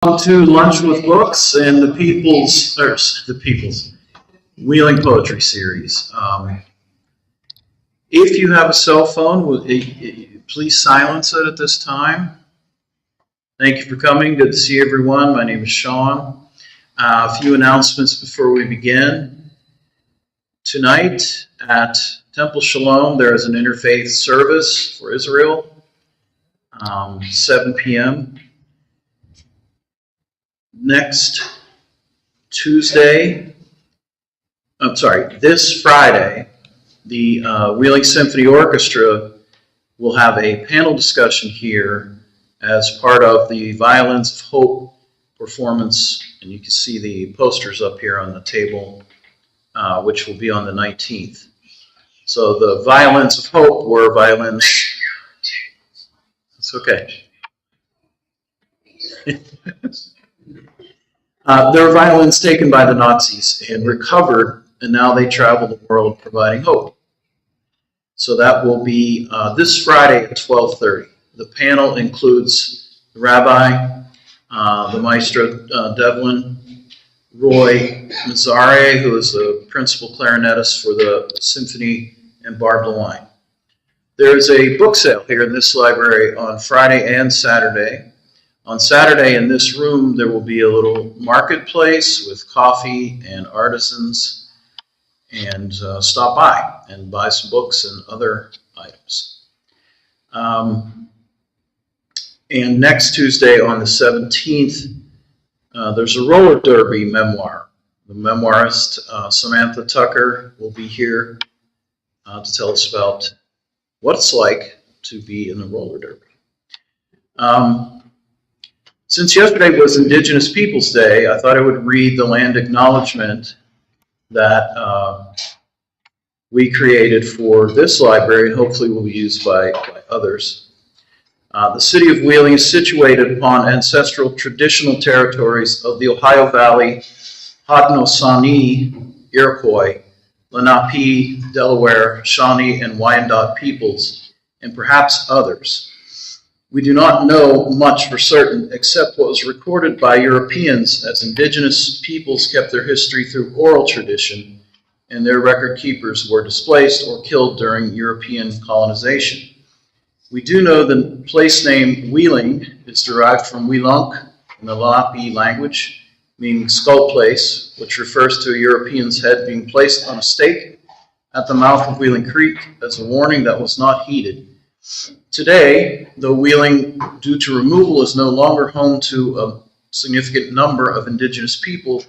Welcome to Lunch with Books and the People's Wheeling Poetry Series. If you have a cell phone, please silence it at this time. Thank you for coming. Good to see everyone. My name is Sean. A few announcements before we begin. Tonight at Temple Shalom, there is an interfaith service for Israel, 7 p.m. Next this Friday, the Wheeling Symphony Orchestra will have a panel discussion here as part of the Violins of Hope performance, and you can see the posters up here on the table, which will be on the 19th. So the Violins of Hope were violins. It's okay. There were violins taken by the Nazis and recovered, and now they travel the world providing hope. So that will be this Friday at 12:30. The panel includes the rabbi, the maestro Devlin, Roy Mazzare, who is the principal clarinetist for the symphony, and Barb DeWine. There is a book sale here in this library on Friday and Saturday. On Saturday in this room, there will be a little marketplace with coffee and artisans, and stop by and buy some books and other items. And next Tuesday on the 17th, there's a roller derby memoir. The memoirist Samantha Tucker will be here to tell us about what it's like to be in the roller derby. Since yesterday was Indigenous Peoples Day, I thought I would read the land acknowledgement that we created for this library and hopefully will be used by others. The city of Wheeling is situated upon ancestral traditional territories of the Ohio Valley, Haudenosaunee, Iroquois, Lenape, Delaware, Shawnee, and Wyandot peoples, and perhaps others. We do not know much for certain except what was recorded by Europeans, as indigenous peoples kept their history through oral tradition, and their record keepers were displaced or killed during European colonization. We do know the place name Wheeling is derived from Wheelunk in the Lenape language, meaning skull place, which refers to a European's head being placed on a stake at the mouth of Wheeling Creek as a warning that was not heeded. Today, though Wheeling, due to removal, is no longer home to a significant number of indigenous people,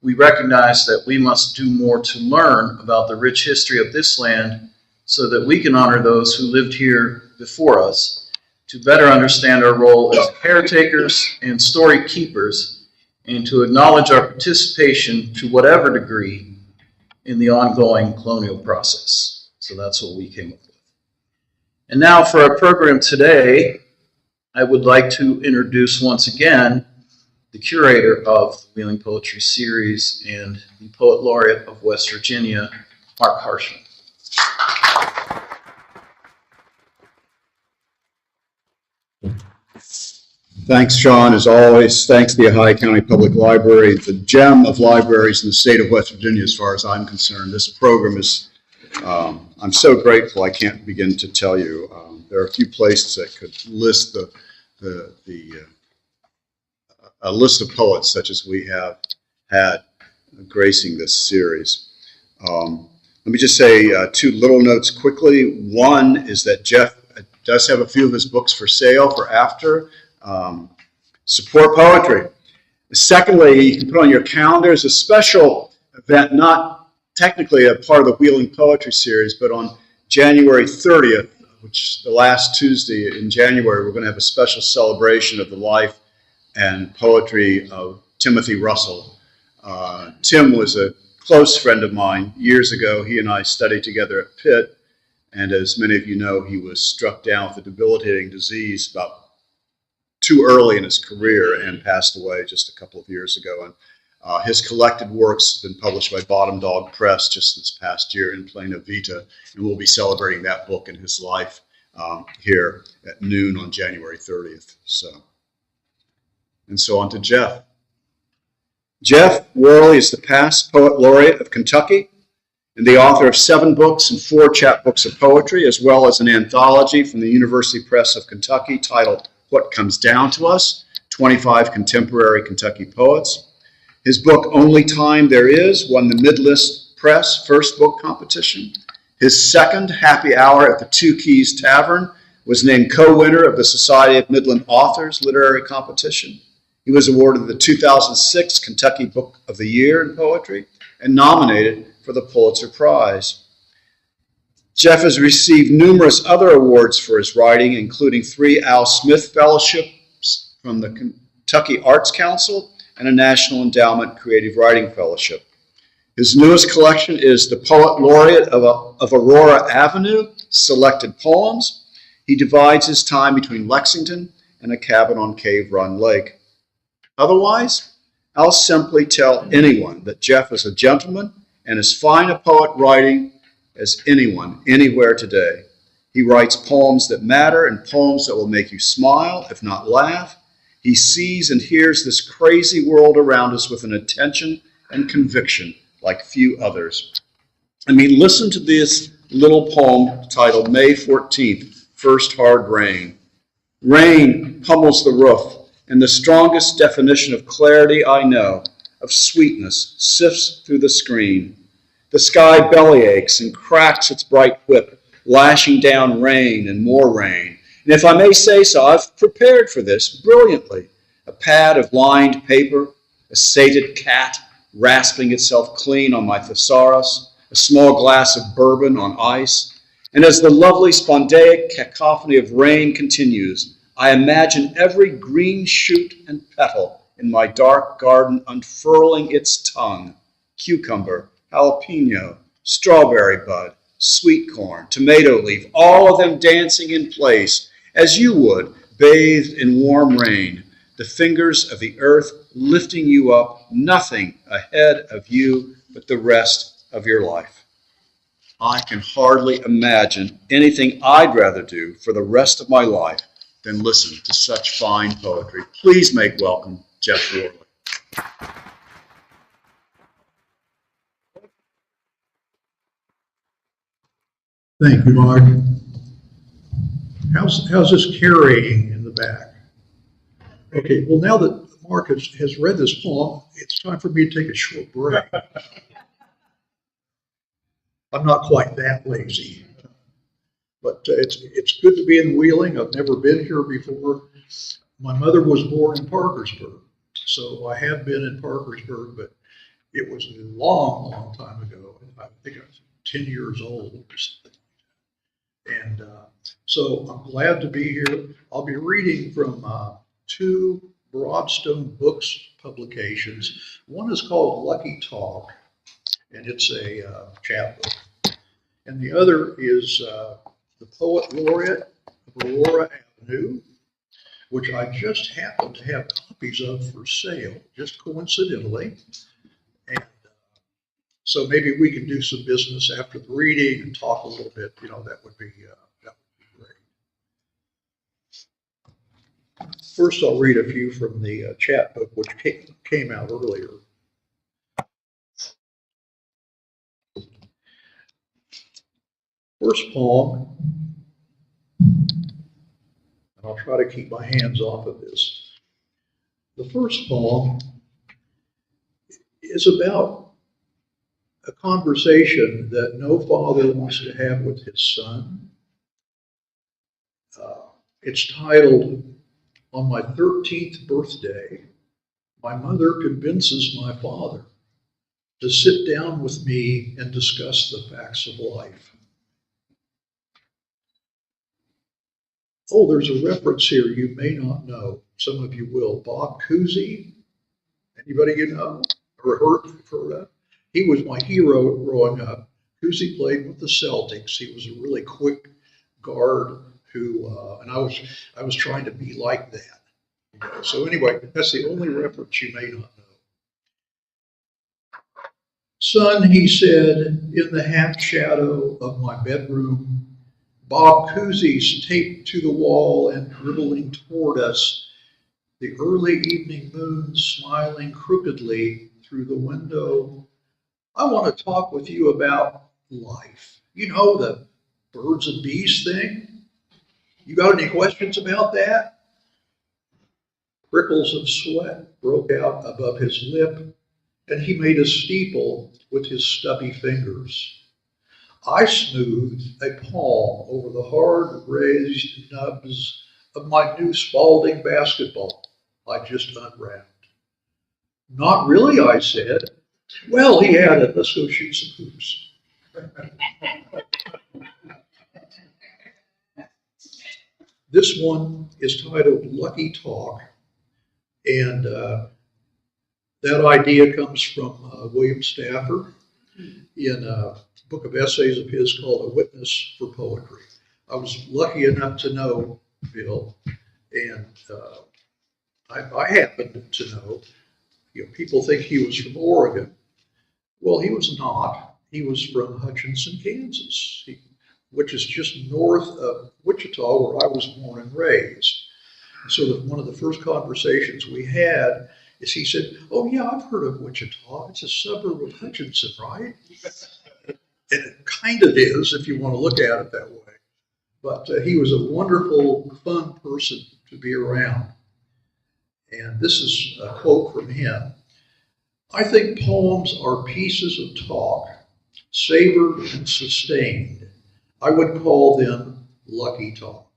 we recognize that we must do more to learn about the rich history of this land so that we can honor those who lived here before us, to better understand our role as caretakers and story keepers, and to acknowledge our participation to whatever degree in the ongoing colonial process. So that's what we came up with. And now for our program today, I would like to introduce once again the curator of the Wheeling Poetry Series and the Poet Laureate of West Virginia, Mark Harshman. Thanks, Sean. As always, thanks to the Ohio County Public Library, the gem of libraries in the state of West Virginia as far as I'm concerned. This program is I'm so grateful I can't begin to tell you. There are a few places that could list a list of poets such as we have had gracing this series. Let me just say two little notes quickly. One is that Jeff does have a few of his books for sale for after. Support poetry. Secondly, you can put on your calendars a special event, not technically a part of the Wheeling Poetry Series, but on January 30th, which is the last Tuesday in January, we're going to have a special celebration of the life and poetry of Timothy Russell. Tim was a close friend of mine years ago. He and I studied together at Pitt, and as many of you know, he was struck down with a debilitating disease about too early in his career and passed away just a couple of years ago. And his collected works have been published by Bottom Dog Press just this past year in Plano Vita, and we'll be celebrating that book and his life here at noon on January 30th. So And so on to Jeff. Jeff Worley is the past poet laureate of Kentucky and the author of 7 books and 4 chapbooks of poetry, as well as an anthology from the University Press of Kentucky titled What Comes Down to Us, 25 Contemporary Kentucky Poets. His book, Only Time There Is, won the Midlist Press First Book Competition. His second, Happy Hour at the Two Keys Tavern, was named co-winner of the Society of Midland Authors Literary Competition. He was awarded the 2006 Kentucky Book of the Year in Poetry and nominated for the Pulitzer Prize. Jeff has received numerous other awards for his writing, including 3 Al Smith Fellowships from the Kentucky Arts Council and a National Endowment Creative Writing Fellowship. His newest collection is the Poet Laureate of Aurora Avenue, Selected Poems. He divides his time between Lexington and a cabin on Cave Run Lake. Otherwise, I'll simply tell anyone that Jeff is a gentleman and as fine a poet writing as anyone, anywhere today. He writes poems that matter and poems that will make you smile, if not laugh. He sees and hears this crazy world around us with an attention and conviction like few others. I mean, listen to this little poem titled May 14th, First Hard Rain. Rain pummels the roof, and the strongest definition of clarity I know, of sweetness, sifts through the screen. The sky bellyaches and cracks its bright whip, lashing down rain and more rain. And if I may say so, I've prepared for this brilliantly. A pad of lined paper, a sated cat rasping itself clean on my thesaurus, a small glass of bourbon on ice. And as the lovely spondaic cacophony of rain continues, I imagine every green shoot and petal in my dark garden unfurling its tongue. Cucumber, jalapeno, strawberry bud, sweet corn, tomato leaf, all of them dancing in place, as you would, bathed in warm rain, the fingers of the earth lifting you up, nothing ahead of you but the rest of your life. I can hardly imagine anything I'd rather do for the rest of my life than listen to such fine poetry. Please make welcome Jeff Worley. Thank you, Mark. How's this carrying in the back? Okay, well, now that Mark has read this poem, it's time for me to take a short break. I'm not quite that lazy, but it's good to be in Wheeling. I've never been here before. My mother was born in Parkersburg, so I have been in Parkersburg, but it was a long, long time ago. I think I was 10 years old or something. And so I'm glad to be here. I'll be reading from 2 Broadstone Books publications. One is called Lucky Talk, and it's a chapbook. And the other is the Poet Laureate of Aurora Avenue, which I just happen to have copies of for sale, just coincidentally. And so maybe we can do some business after the reading and talk a little bit. That would be great. First, I'll read a few from the chapbook, which came out earlier. First poem, and I'll try to keep my hands off of this. The first poem is about a conversation that no father wants to have with his son. It's titled, On My 13th Birthday, My Mother Convinces My Father to Sit Down with Me and Discuss the Facts of Life. Oh, there's a reference here you may not know. Some of you will. Bob Cousy. Anybody you know or heard of? He was my hero growing up. Cousy played with the Celtics. He was a really quick guard who, and I was trying to be like that. So anyway, that's the only reference you may not know. Son, he said, in the half shadow of my bedroom, Bob Cousy's taped to the wall and dribbling toward us. the early evening moon smiling crookedly through the window. I want to talk with you about life. You know, the birds and bees thing? You got any questions about that? Prickles of sweat broke out above his lip, and he made a steeple with his stubby fingers. I smoothed a palm over the hard raised nubs of my new Spalding basketball I just unwrapped. Not really, I said. Well, he added, let's go shoot some hoops. This one is titled Lucky Talk, and that idea comes from William Stafford in a book of essays of his called A Witness for Poetry. I was lucky enough to know Bill, and I happened to know, people think he was from Oregon. Well, he was not. He was from Hutchinson, Kansas, which is just north of Wichita, where I was born and raised. So one of the first conversations we had is he said, "Oh yeah, I've heard of Wichita. It's a suburb of Hutchinson, right?" And it kind of is, if you want to look at it that way. But he was a wonderful, fun person to be around. And this is a quote from him. I think poems are pieces of talk, savored and sustained. I would call them lucky talk.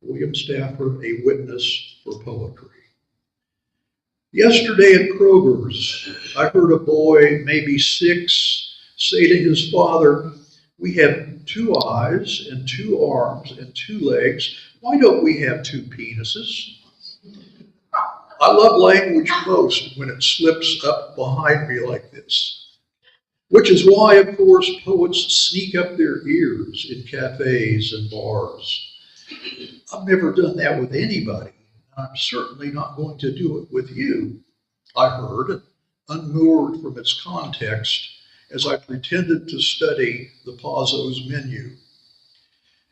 William Stafford, A Witness for Poetry. Yesterday at Kroger's, I heard a boy, maybe 6, say to his father, "We have 2 eyes and 2 arms and 2 legs. Why don't we have 2 penises?" I love language most when it slips up behind me like this, which is why, of course, poets sneak up their ears in cafes and bars. I've never done that with anybody. I'm certainly not going to do it with you, I heard, unmoored from its context as I pretended to study the Pazzo's menu.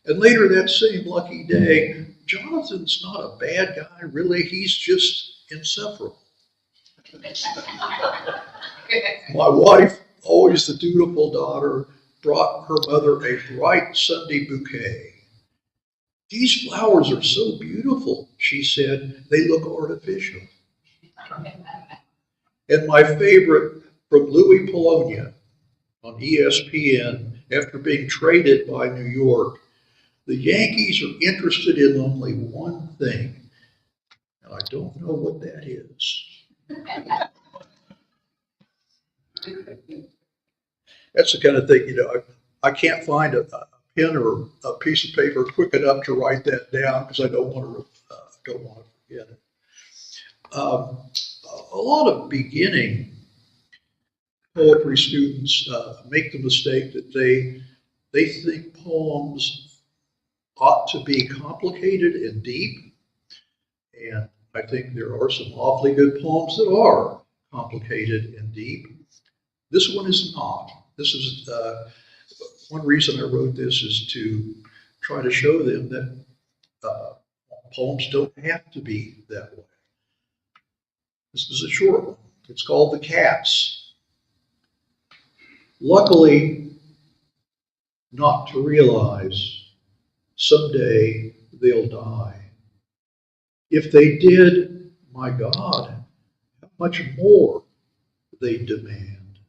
And later that same lucky day, Jonathan's not a bad guy, really. He's just insufferable. My wife, always the dutiful daughter, brought her mother a bright Sunday bouquet. "These flowers are so beautiful," she said. "They look artificial." And my favorite from Louis Polonia on ESPN, after being traded by New York, "The Yankees are interested in only one thing, and I don't know what that is." That's the kind of thing, I can't find a pen or a piece of paper quick enough to write that down because I don't want to forget it. A lot of beginning poetry students make the mistake that they think poems ought to be complicated and deep, and I think there are some awfully good poems that are complicated and deep. This one is not. This is one reason I wrote this is to try to show them that poems don't have to be that way. This is a short one. It's called The Cats. Luckily, not to realize someday they'll die. If they did, my God, how much more they demand.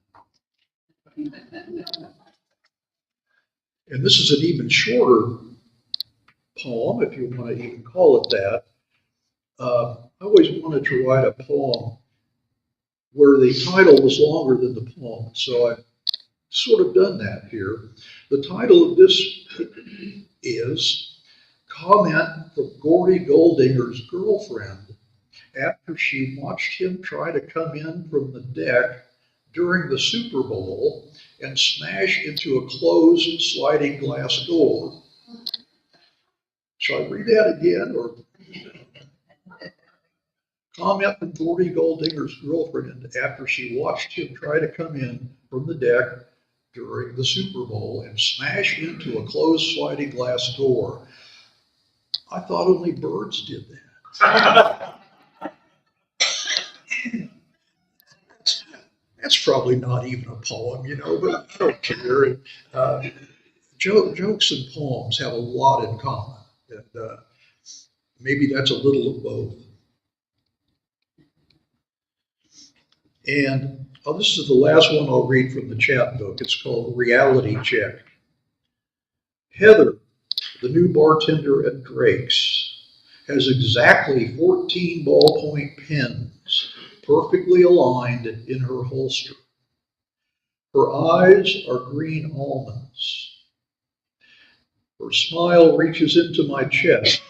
And this is an even shorter poem, if you want to even call it that. I always wanted to write a poem where the title was longer than the poem, so I've sort of done that here. The title of this is Comment from Gordy Goldinger's Girlfriend After She Watched Him Try to Come In from the Deck During the Super Bowl and Smash into a Closed Sliding Glass Door. Shall I read that again? Or comment from Gordy Goldinger's girlfriend after she watched him try to come in from the deck during the Super Bowl and smash into a closed sliding glass door. I thought only birds did that. That's probably not even a poem, but I don't care. And, jokes and poems have a lot in common. And maybe that's a little of both. And this is the last one I'll read from the chapbook. It's called Reality Check. Heather, the new bartender at Drake's, has exactly 14 ballpoint pens perfectly aligned in her holster. Her eyes are green almonds. Her smile reaches into my chest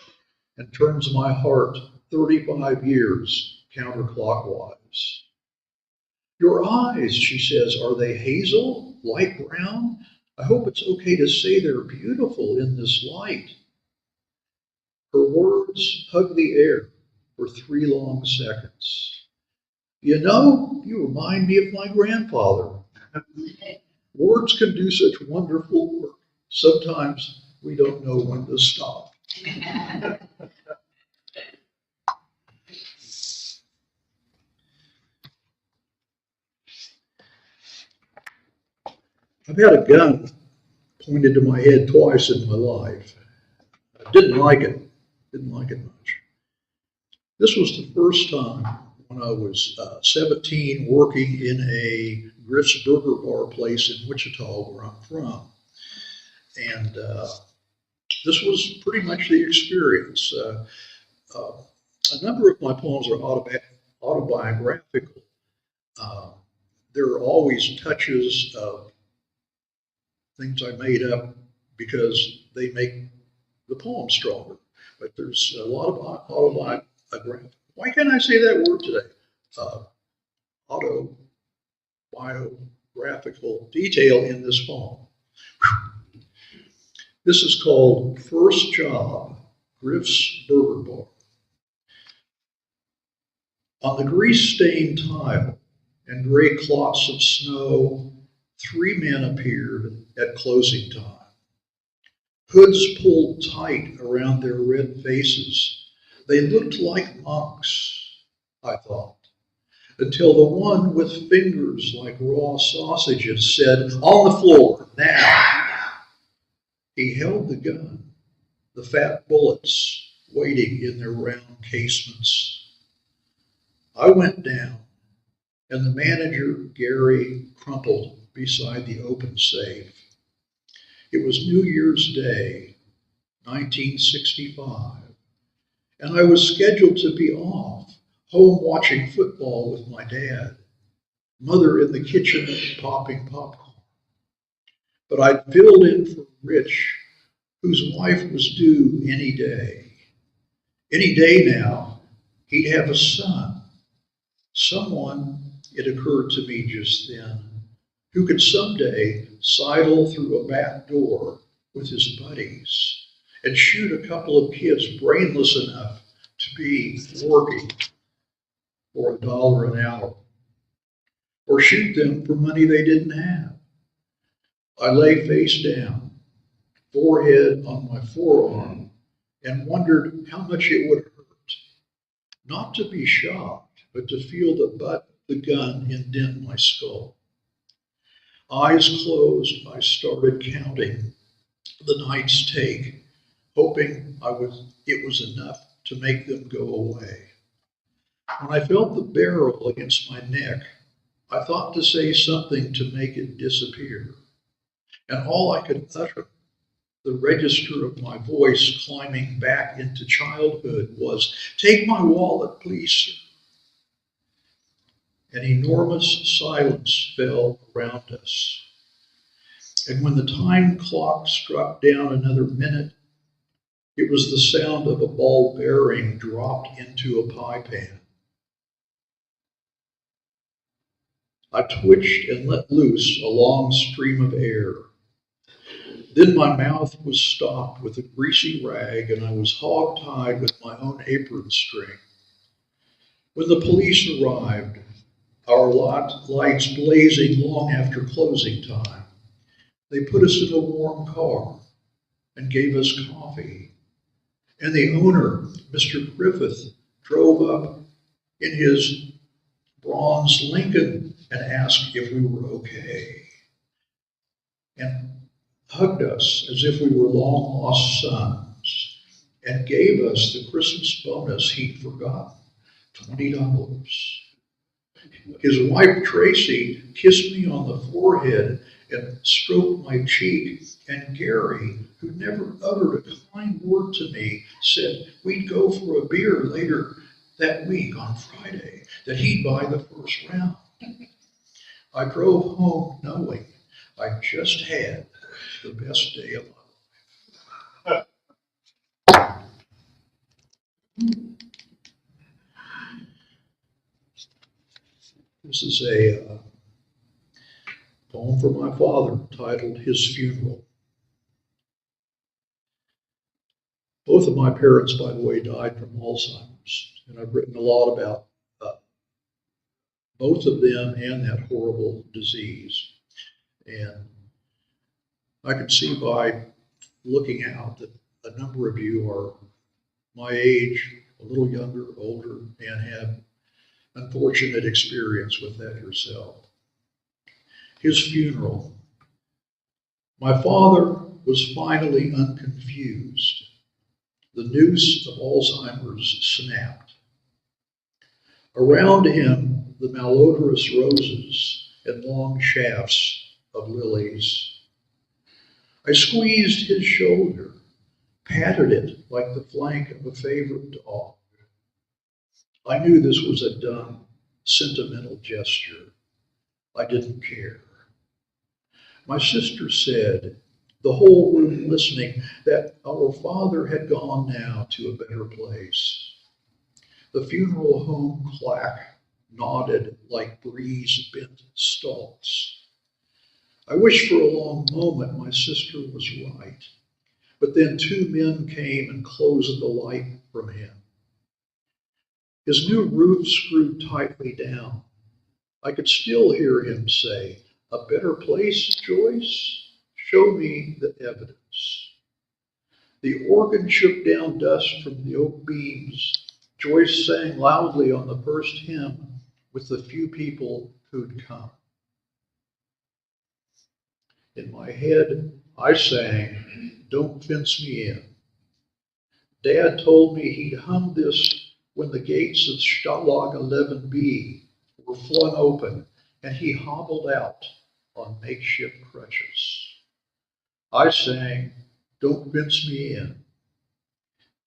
and turns my heart 35 years counterclockwise. Your eyes, she says, are they hazel, light brown? I hope it's okay to say they're beautiful in this light. Her words hug the air for 3 long seconds. You remind me of my grandfather. Words can do such wonderful work. Sometimes we don't know when to stop. I've had a gun pointed to my head twice in my life. I didn't like it. Didn't like it much. This was the first time when I was 17 working in a Griff's Burger Bar place in Wichita, where I'm from. And this was pretty much the experience. A number of my poems are autobiographical. There are always touches of things I made up because they make the poem stronger. But there's a lot of autobiographical. Why can't I say that word today? Autobiographical detail in this poem. This is called First Job, Griff's Burger Bar. On the grease-stained tile and gray clots of snow, 3 men appeared at closing time. Hoods pulled tight around their red faces. They looked like monks, I thought, until the one with fingers like raw sausages said, "On the floor, now." He held the gun, the fat bullets waiting in their round casements. I went down, and the manager, Gary, crumpled beside the open safe. It was New Year's Day, 1965, and I was scheduled to be off, home watching football with my dad, mother in the kitchen popping popcorn. But I'd filled in for Rich, whose wife was due any day. Any day now, he'd have a son. Someone, it occurred to me just then, who could someday sidle through a back door with his buddies and shoot a couple of kids brainless enough to be working for $1 an hour, or shoot them for money they didn't have. I lay face down, forehead on my forearm, and wondered how much it would hurt. Not to be shocked, but to feel the butt of the gun indent my skull. Eyes closed, I started counting the night's take, hoping it was enough to make them go away. When I felt the barrel against my neck, I thought to say something to make it disappear. And all I could utter, the register of my voice climbing back into childhood, was, "Take my wallet, please, sir." An enormous silence fell around us. And when the time clock struck down another minute, it was the sound of a ball bearing dropped into a pie pan. I twitched and let loose a long stream of air. Then my mouth was stopped with a greasy rag, and I was hog-tied with my own apron string. When the police arrived, our lights blazing long after closing time, they put us in a warm car and gave us coffee. And the owner, Mr. Griffith, drove up in his bronze Lincoln and asked if we were okay, and hugged us as if we were long lost sons, and gave us the Christmas bonus he'd forgotten, $20. His wife Tracy kissed me on the forehead and stroked my cheek, and Gary, who never uttered a kind word to me, said we'd go for a beer later that week on Friday, that he'd buy the first round. I drove home knowing I just had the best day of my life. This is a poem for my father titled His Funeral. Both of my parents, by the way, died from Alzheimer's, and I've written a lot about both of them and that horrible disease. And I can see by looking out that a number of you are my age, a little younger, older, and have unfortunate experience with that yourself. His funeral. My father was finally unconfused. The noose of Alzheimer's snapped. Around him, the malodorous roses and long shafts of lilies. I squeezed his shoulder, patted it like the flank of a favorite dog. I knew this was a dumb, sentimental gesture. I didn't care. My sister said, the whole room listening, that our father had gone now to a better place. The funeral home claque nodded like breeze-bent stalks. I wished for a long moment my sister was right, but then two men came and closed the light from him. His new roof screwed tightly down. I could still hear him say, a better place, Joyce? Show me the evidence. The organ shook down dust from the oak beams. Joyce sang loudly on the first hymn with the few people who'd come. In my head, I sang, Don't Fence Me In. Dad told me he'd hum this when the gates of Stalag 11B were flung open and he hobbled out on makeshift crutches. I sang, Don't Fence Me In.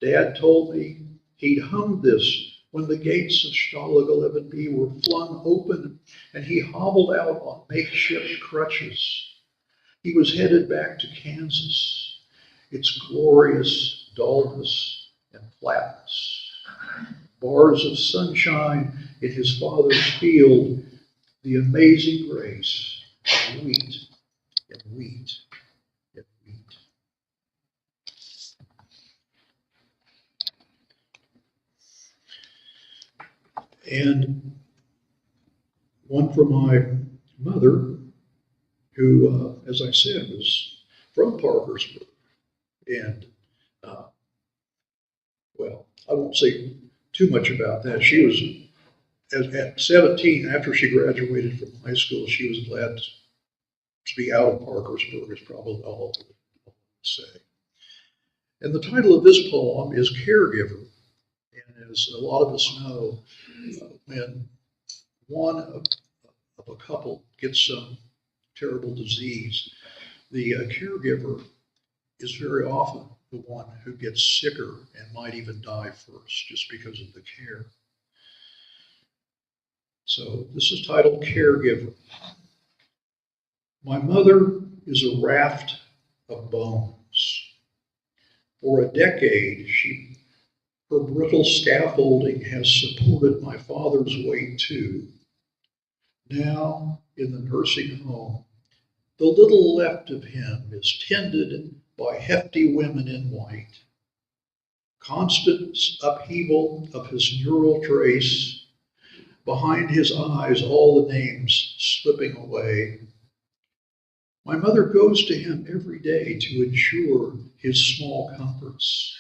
Dad told me he'd hum this when the gates of Stalag 11B were flung open and he hobbled out on makeshift crutches. He was headed back to Kansas, its glorious dullness and flatness. Bars of sunshine in his father's field, the amazing grace of wheat and wheat and wheat. And one for my mother, who, as I said, was from Parkersburg. And, well, I won't say too much about that. She was, at 17, after she graduated from high school, she was glad to be out of Parkersburg, is probably all I would say. And the title of this poem is Caregiver. And as a lot of us know, when one of a couple gets some terrible disease, the caregiver is very often the one who gets sicker and might even die first just because of the care. So this is titled Caregiver. My mother is a raft of bones. For a decade, her brittle scaffolding has supported my father's weight too. Now, in the nursing home, the little left of him is tended by hefty women in white. Constant upheaval of his neural trace, behind his eyes all the names slipping away. My mother goes to him every day to ensure his small comforts.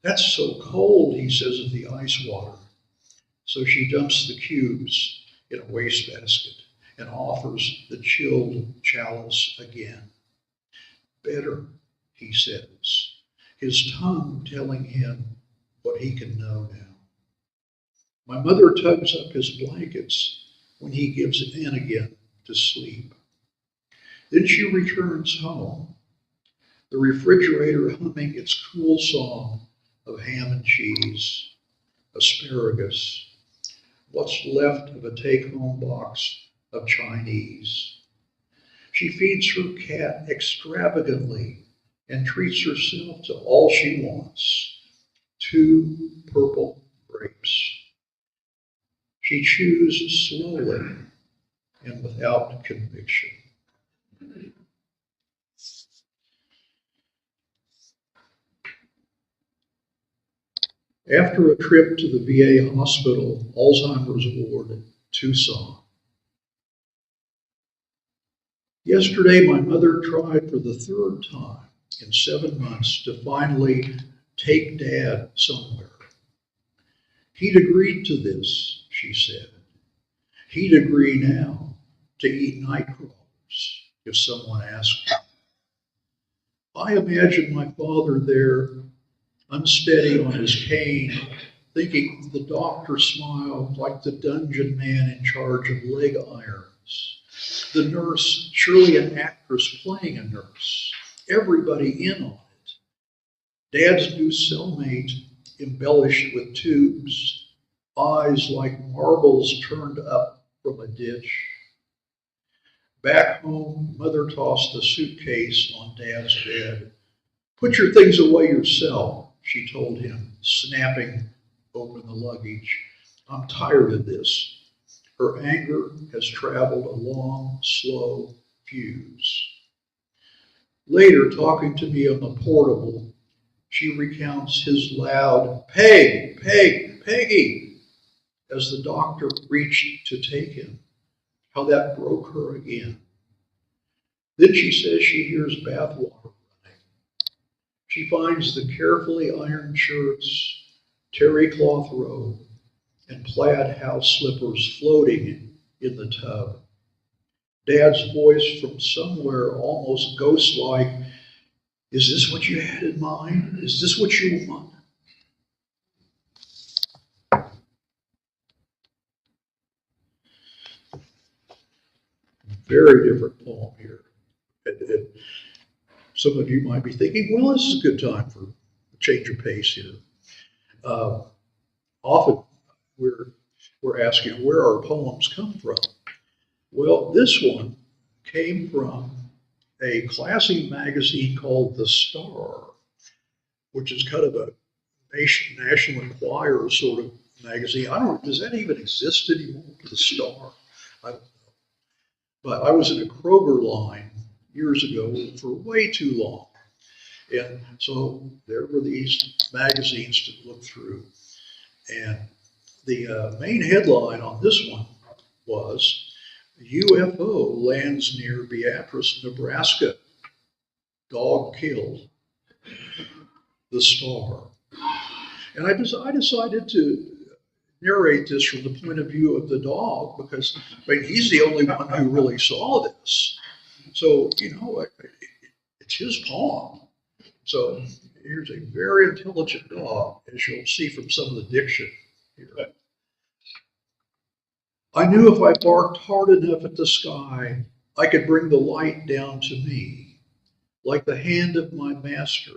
That's so cold, he says of the ice water. So she dumps the cubes in a wastebasket and offers the chilled chalice again. Better, he says, his tongue telling him what he can know now. My mother tugs up his blankets when he gives in again to sleep. Then she returns home, the refrigerator humming its cool song of ham and cheese, asparagus, what's left of a take-home box of Chinese. She feeds her cat extravagantly and treats herself to all she wants, 2 purple grapes. She chews slowly and without conviction. After a trip to the VA hospital Alzheimer's ward in Tucson, yesterday my mother tried for the 3rd time in 7 months to finally take Dad somewhere. He'd agreed to this, she said. He'd agree now to eat nightcrawlers if someone asked him. I imagine my father there, unsteady on his cane, thinking the doctor smiled like the dungeon man in charge of leg irons. The nurse, surely an actress playing a nurse. Everybody in on it. Dad's new cellmate, embellished with tubes, eyes like marbles turned up from a ditch. Back home, Mother tossed the suitcase on Dad's bed. Put your things away yourself, she told him, snapping open the luggage. I'm tired of this. Her anger has traveled a long, slow fuse. Later, talking to me on the portable, she recounts his loud, Peg, Peg, Peggy, as the doctor reached to take him, how that broke her again. Then she says she hears bathwater running. She finds the carefully ironed shirts, terry cloth robe, and plaid house slippers floating in the tub. Dad's voice from somewhere almost ghost-like, is this what you had in mind? Is this what you want? Very different poem here. And some of you might be thinking, well, this is a good time for a change of pace here. Often we're asking where our poems come from. Well, this one came from a classy magazine called The Star, which is kind of a National Enquirer sort of magazine. I don't know, does that even exist anymore, The Star? I don't know. But I was in a Kroger line years ago for way too long. And so there were these magazines to look through. And the main headline on this one was, UFO lands near Beatrice, Nebraska. Dog killed. The Star. And I decided to narrate this from the point of view of the dog because he's the only one who really saw this. So, it's his poem. So here's a very intelligent dog, as you'll see from some of the diction here. I knew if I barked hard enough at the sky, I could bring the light down to me, like the hand of my master,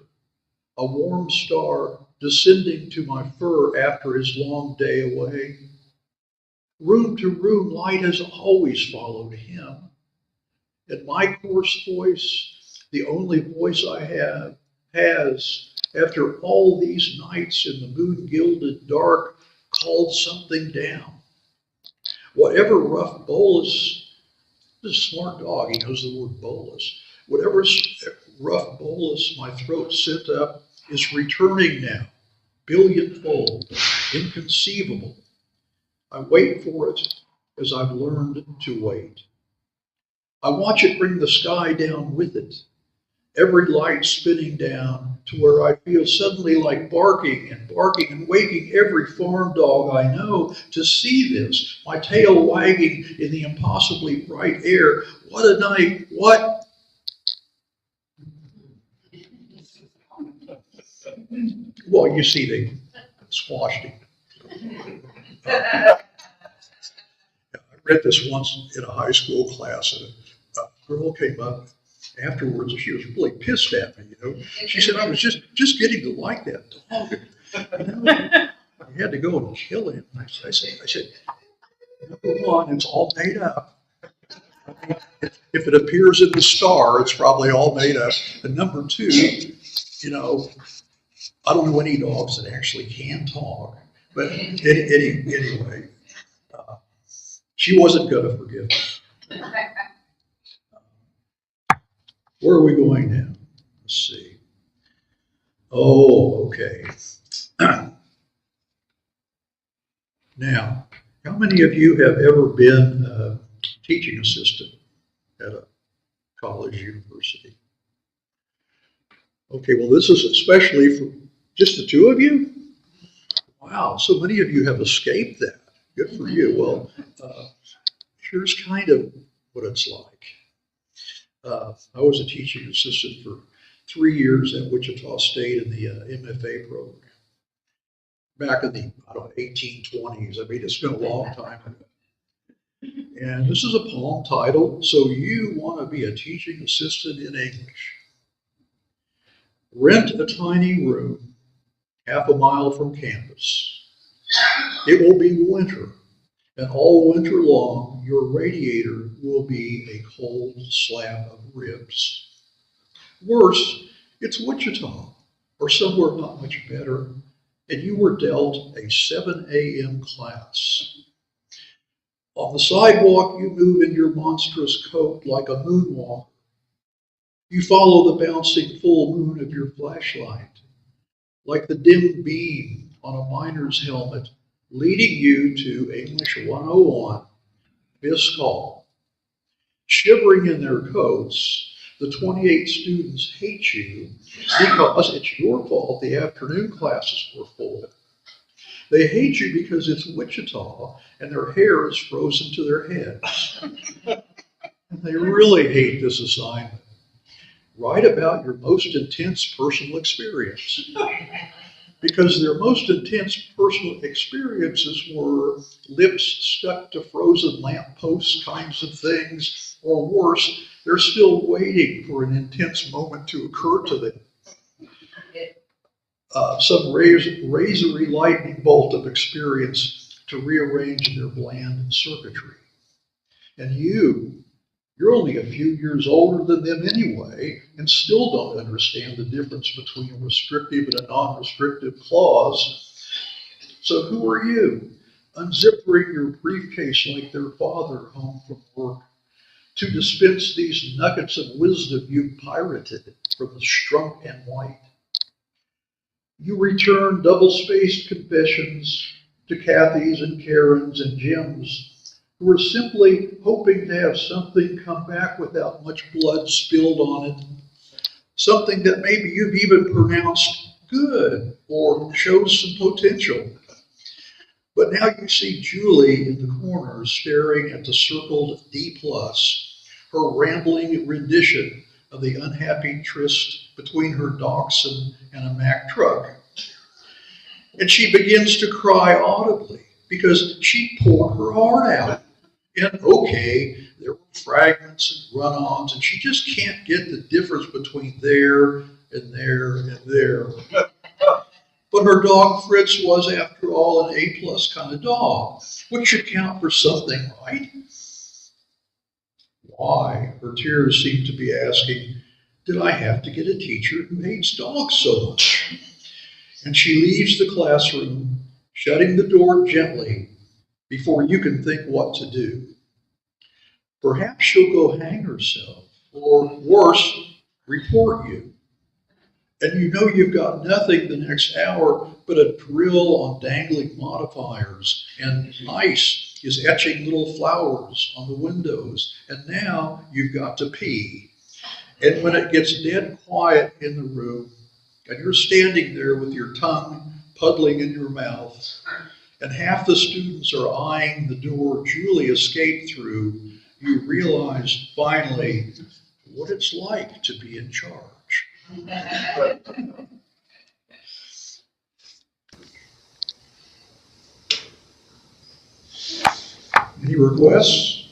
a warm star descending to my fur after his long day away. Room to room, light has always followed him. And my coarse voice, the only voice I have, has, after all these nights in the moon-gilded dark, called something down. Whatever rough bolus, this is a smart dog, he knows the word bolus. Whatever rough bolus my throat sent up is returning now, billionfold, inconceivable. I wait for it as I've learned to wait. I watch it bring the sky down with it, every light spinning down to where I feel suddenly like barking and waking every farm dog I know to see this, my tail wagging in the impossibly bright air. What a night, what? Well, you see, they squashed him. I read this once in a high school class, and a girl came up afterwards, and she was really pissed at me. She said, "I was just getting to like that dog. You had to go and kill him." I said, "Number one, it's all made up. If it appears in the star, it's probably all made up. And number two, I don't know any dogs that actually can talk. But anyway, she wasn't going to forgive me." Where are we going now? Let's see. Oh, okay. Now, how many of you have ever been a teaching assistant at a college, university? Okay, well, this is especially for just the two of you? Wow, so many of you have escaped that. Good for you. Well, here's kind of what it's like. I was a teaching assistant for 3 years at Wichita State in the MFA program. Back in the, 1820s. I mean, it's been a long time ago. And this is a poem titled, "So You Want to Be a Teaching Assistant in English." Rent a tiny room half a mile from campus. It will be winter, and all winter long, your radiator will be a cold slab of ribs. Worse, it's Wichita, or somewhere not much better, and you were dealt a 7 a.m. class. On the sidewalk, you move in your monstrous coat like a moonwalker. You follow the bouncing full moon of your flashlight, like the dim beam on a miner's helmet, leading you to English 101, Fisk Hall. Shivering in their coats, the 28 students hate you because it's your fault the afternoon classes were full. They hate you because it's Wichita and their hair is frozen to their heads. And they really hate this assignment. Write about your most intense personal experience. Because their most intense personal experiences were lips stuck to frozen lampposts kinds of things, or worse, they're still waiting for an intense moment to occur to them. Some razory lightning bolt of experience to rearrange their bland circuitry. And you're only a few years older than them anyway, and still don't understand the difference between a restrictive and a non-restrictive clause. So who are you, unzipping your briefcase like their father home from work, to dispense these nuggets of wisdom you pirated from the Strunk and White? You return double-spaced confessions to Kathys and Karens and Jims, who are simply hoping to have something come back without much blood spilled on it. Something that maybe you've even pronounced good or shows some potential. But now you see Julie in the corner staring at the circled D+, her rambling rendition of the unhappy tryst between her dachshund and a Mack truck. And she begins to cry audibly because she poured her heart out. And okay, there were fragments and run-ons, and she just can't get the difference between there and there and there. But her dog Fritz was, after all, an A+ kind of dog, which should count for something, right? Why? Her tears seem to be asking, did I have to get a teacher who hates dogs so much? And she leaves the classroom, shutting the door gently before you can think what to do. Perhaps she'll go hang herself, or worse, report you. And you know you've got nothing the next hour but a drill on dangling modifiers, and nice is etching little flowers on the windows, and now you've got to pee. And when it gets dead quiet in the room, and you're standing there with your tongue puddling in your mouth, and half the students are eyeing the door Julie escaped through, you realize finally what it's like to be in charge. Any requests?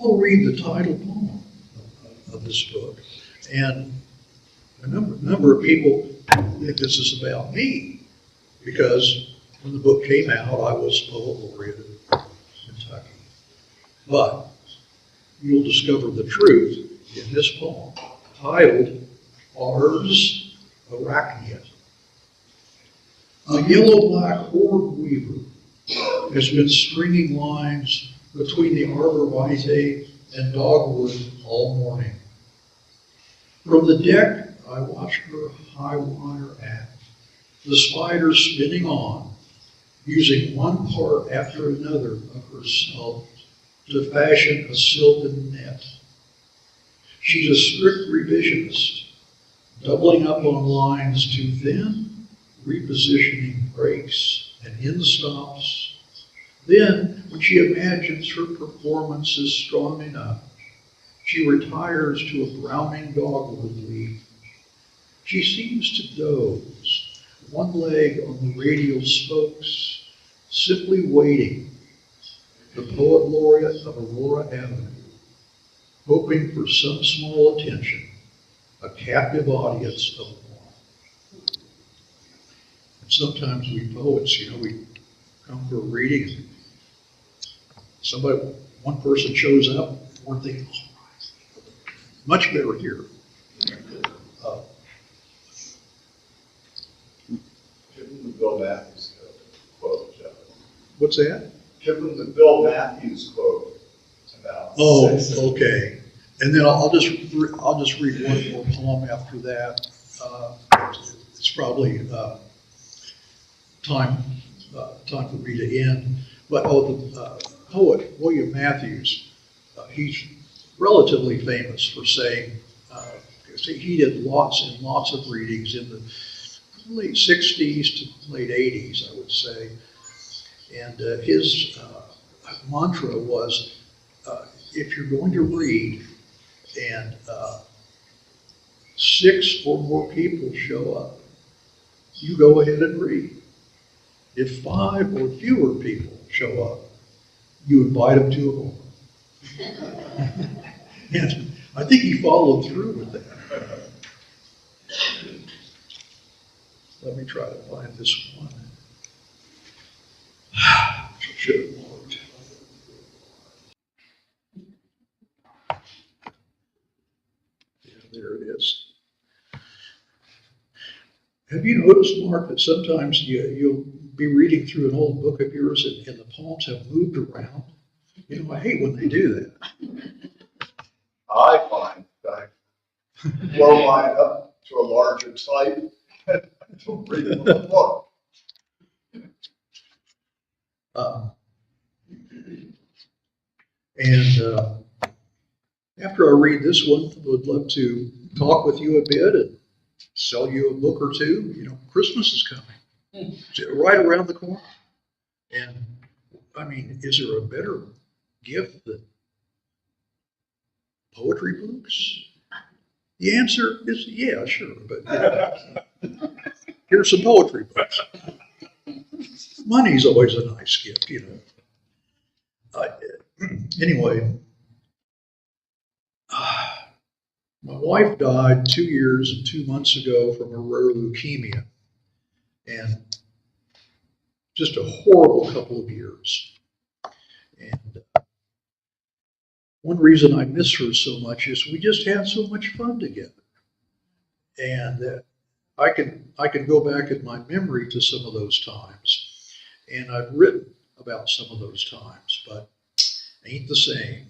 I'll read the title poem of this book. And a number of people think this is about me, because when the book came out, I was poet laureate of Kentucky. But you'll discover the truth in this poem, titled Ars Arachnia. A yellow-black horde weaver has been stringing lines between the arborvitae and dogwood all morning. From the deck, I watch her high wire act, the spider spinning on, using one part after another of herself to fashion a silken net. She's a strict revisionist, doubling up on lines too thin, repositioning breaks and in-stops. Then, when she imagines her performance is strong enough, she retires to a browning dogwood leaf. She seems to doze, one leg on the radial spokes, simply waiting, the poet laureate of Aurora Avenue, hoping for some small attention, a captive audience of one. And sometimes we poets, we come for a reading, one person shows up, we're thinking, much better here. Give them the Bill Matthews quote, Jeff. What's that? Give them the Bill Matthews quote about. Oh, okay. And then I'll just read one more poem after that. It's probably time for me to end. But the poet William Matthews, he's relatively famous for saying, he did lots and lots of readings in the late 60s to late 80s, I would say. And his mantra was, if you're going to read and 6 or more people show up, you go ahead and read. If 5 or fewer people show up, you invite them to a home. And I think he followed through with that. Let me try to find this one. Should have marked. Yeah, there it is. Have you noticed, Mark, that sometimes you'll be reading through an old book of yours and the poems have moved around? I hate when they do that. I find that I blow mine up to a larger type to read the book. After I read this one, I would love to talk with you a bit and sell you a book or two. Christmas is coming. It's right around the corner. And, is there a better gift than poetry books? The answer is yeah, sure. But here's some poetry books. Money's always a nice gift, Anyway, my wife died 2 years and 2 months ago from a rare leukemia. And just a horrible couple of years. And one reason I miss her so much is we just had so much fun together. And I can go back in my memory to some of those times. And I've written about some of those times, but ain't the same.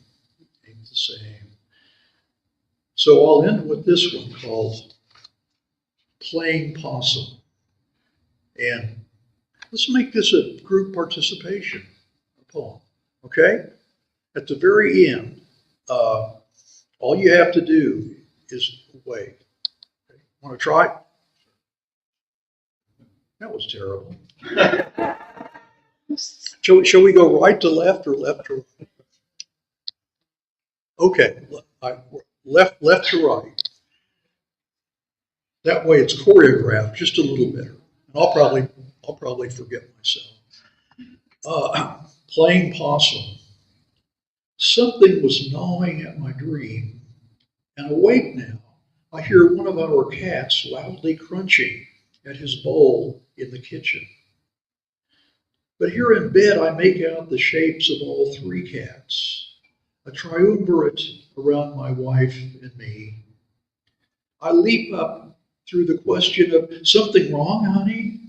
Ain't the same. So I'll end with this one called Playing Possum. And let's make this a group participation, poem. Okay? At the very end, all you have to do is wait. Okay. Want to try? That was terrible. Shall we go right to left or left to right? Okay, left to right. That way it's choreographed just a little better. And I'll probably forget myself. Playing possum. Something was gnawing at my dream, and awake now, I hear one of our cats loudly crunching at his bowl in the kitchen. But here in bed, I make out the shapes of all three cats, a triumvirate around my wife and me. I leap up through the question of something wrong, honey,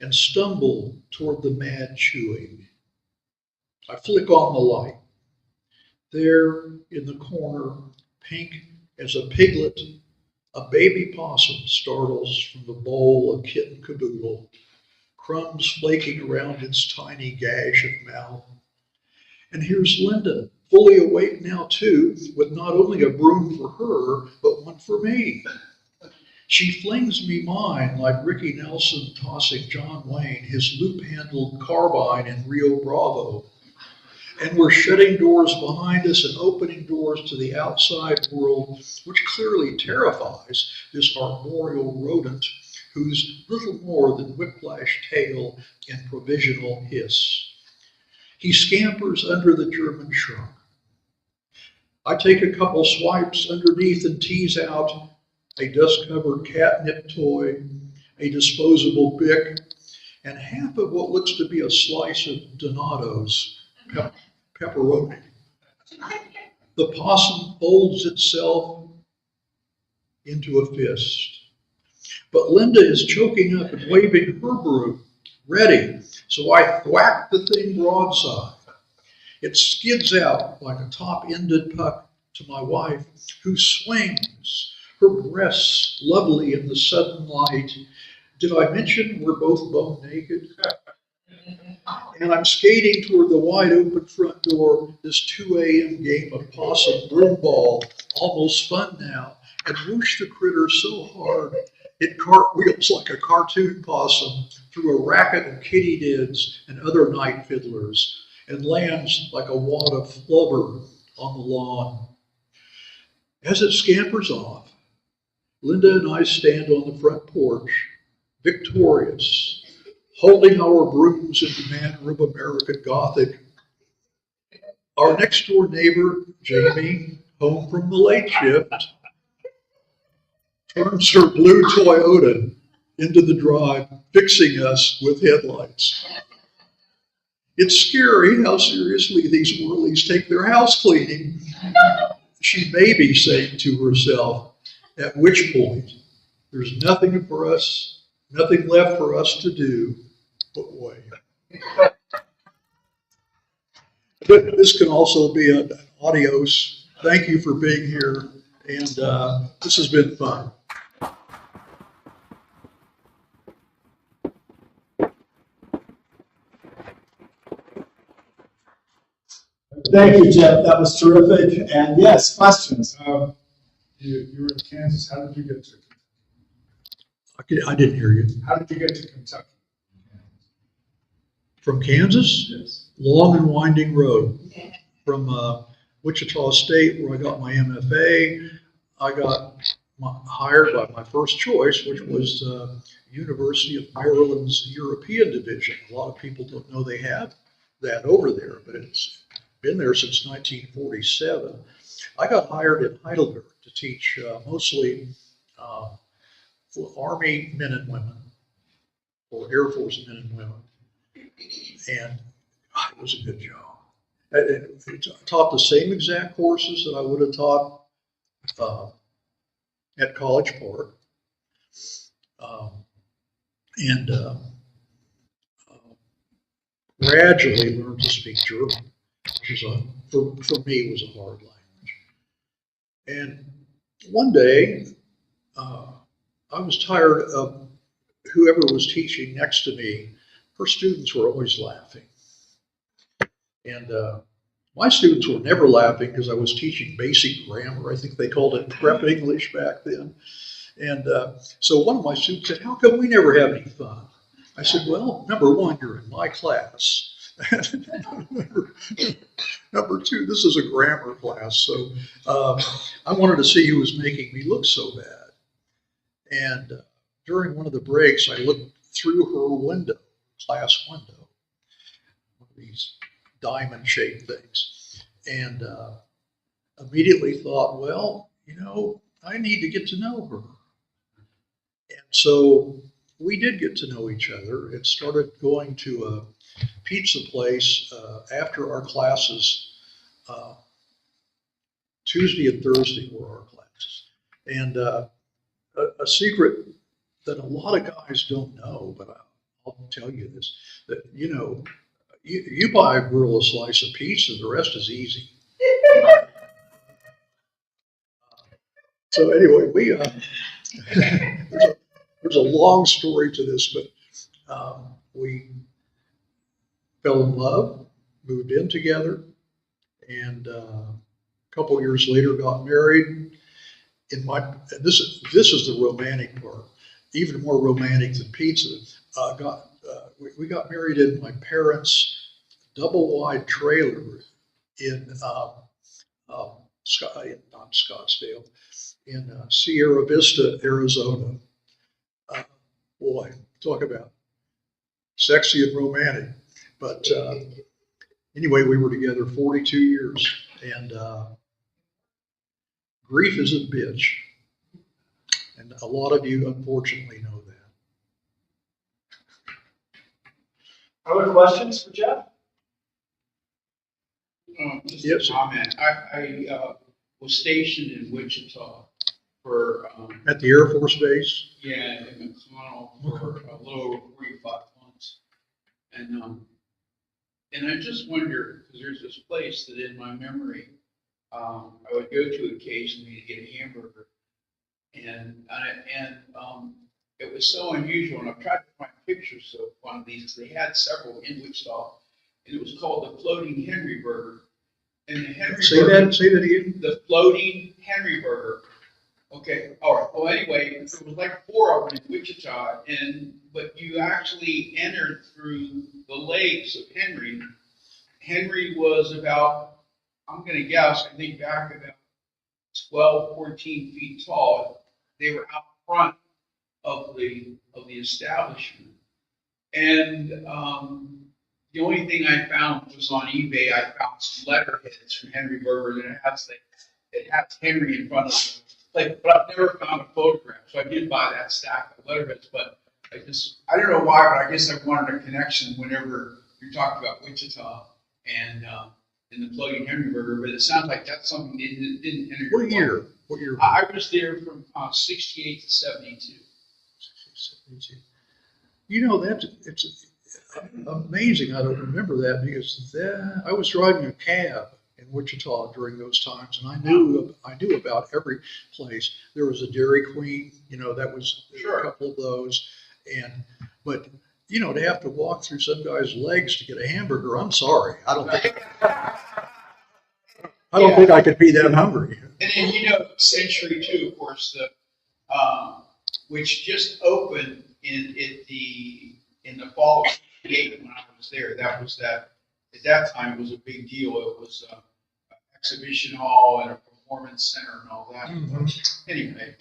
and stumble toward the mad chewing. I flick on the light. There in the corner, pink as a piglet, a baby possum startles from the bowl of kitten caboodle, crumbs flaking around its tiny gash of mouth. And here's Linda, fully awake now too, with not only a broom for her, but one for me. She flings me mine like Ricky Nelson tossing John Wayne his loop-handled carbine in Rio Bravo. And we're shutting doors behind us and opening doors to the outside world, which clearly terrifies this arboreal rodent who's little more than whiplash tail and provisional hiss. He scampers under the German shrunk. I take a couple swipes underneath and tease out a dust-covered catnip toy, a disposable Bic, and half of what looks to be a slice of Donato's pepperoni. The possum folds itself into a fist. But Linda is choking up and waving her broom, ready. So I thwack the thing broadside. It skids out like a top-ended puck to my wife, who swings, her breasts lovely in the sudden light. Did I mention we're both bone naked? And I'm skating toward the wide open front door, this 2 a.m. game of possum broom ball, almost fun now, and whoosh the critter so hard it cartwheels like a cartoon possum through a racket of katydids and other night fiddlers, and lands like a wad of flubber on the lawn. As it scampers off, Linda and I stand on the front porch, victorious, holding our brooms in the manner of American Gothic. Our next door neighbor, Jamie, home from the late shift, turns her blue Toyota into the drive, fixing us with headlights. It's scary how seriously these Worleys take their house cleaning. She may be saying to herself, at which point there's nothing left for us to do but wait. But this can also be an adios. Thank you for being here, and this has been fun. Thank you, Jeff. That was terrific. And yes, questions. You were in Kansas. How did you get to Kentucky? I didn't hear you. How did you get to Kentucky? From Kansas? Yes. Long and winding road. From Wichita State, where I got my MFA, I got hired by my first choice, which was University of Maryland's European Division. A lot of people don't know they have that over there, but it's been there since 1947. I got hired in Heidelberg to teach mostly for Army men and women, or Air Force men and women, and it was a good job. I taught the same exact courses that I would have taught at College Park, and gradually learned to speak German, which was for me was a hard language. And one day, I was tired of whoever was teaching next to me. Her students were always laughing. And my students were never laughing because I was teaching basic grammar. I think they called it prep English back then. And so one of my students said, "How come we never have any fun?" I said, "Well, number one, you're in my class. Number two, this is a grammar class. So I wanted to see who was making me look so bad." And during one of the breaks, I looked through her window, class window, one of these diamond-shaped things, and immediately thought, well, I need to get to know her. And so we did get to know each other and started going to a pizza place after our classes. Tuesday and Thursday were our classes. And a secret that a lot of guys don't know, but I'll tell you this, that, you buy a girl a slice of pizza, the rest is easy. So anyway, there's a long story to this, but we fell in love, moved in together, and a couple years later got married. This is the romantic part, even more romantic than pizza. We got married in my parents' double-wide trailer in not Scottsdale, in Sierra Vista, Arizona. Boy, talk about sexy and romantic. But anyway, we were together 42 years, and grief is a bitch. And a lot of you, unfortunately, know that. Other questions for Jeff? Just Yes, a comment. I was stationed in Wichita for, at the Air Force Base. yeah, in McConnell for a little over 45 months. And I just wonder, because there's this place that in my memory, I would go to occasionally to get a hamburger. And it was so unusual, and I've tried to find pictures of one of these, because they had several in Wichita, and it was called the Floating Henry Burger. And the Henry Say Burger, that again. the Floating Henry Burger. Okay, all right. Well, anyway, there was like 4 of them in Wichita, but you actually entered through the legs of Henry. Henry was about, I'm going to guess, I think back about 12, 14 feet tall. They were out front of the establishment, and the only thing I found was on eBay. I found some letterheads from Henry Burger, and it has Henry in front of it. But I've never found a photograph, so I did buy that stack of letterheads. But I don't know why, but I guess I wanted a connection whenever you're talking about Wichita and the Floating Henry Burger. But it sounds like that's something that didn't enter your What year? What year? I was there from 68 to 72. It's amazing. I don't remember that because I was driving a cab in Wichita during those times, and I knew about every place. There was a Dairy Queen, that was Sure. a couple of those, but to have to walk through some guy's legs to get a hamburger, I'm sorry, I don't think I could be that hungry. And then Century too, of course, which just opened in the fall of '68 when I was there. At that time it was a big deal. It was an exhibition hall and a performance center and all that. Mhm. Anyway,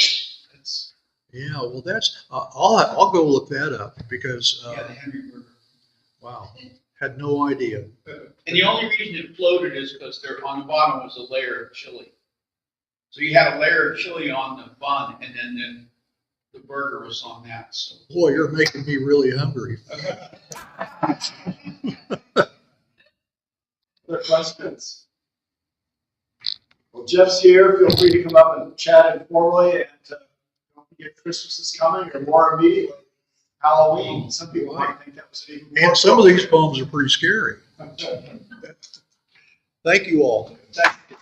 that's Yeah, well, that's I'll go look that up because the Henry Burger. wow, had no idea. And the only reason it floated is because there on the bottom was a layer of chili. So you had a layer of chili on the bun, and then the burger was on that. So. Boy, you're making me really hungry. Other questions? Well, Jeff's here. Feel free to come up and chat informally. And don't forget, Christmas is coming, or more immediately, Halloween. Some people might think that was even more. And some of these poems are pretty scary. Thank you all. Thank you.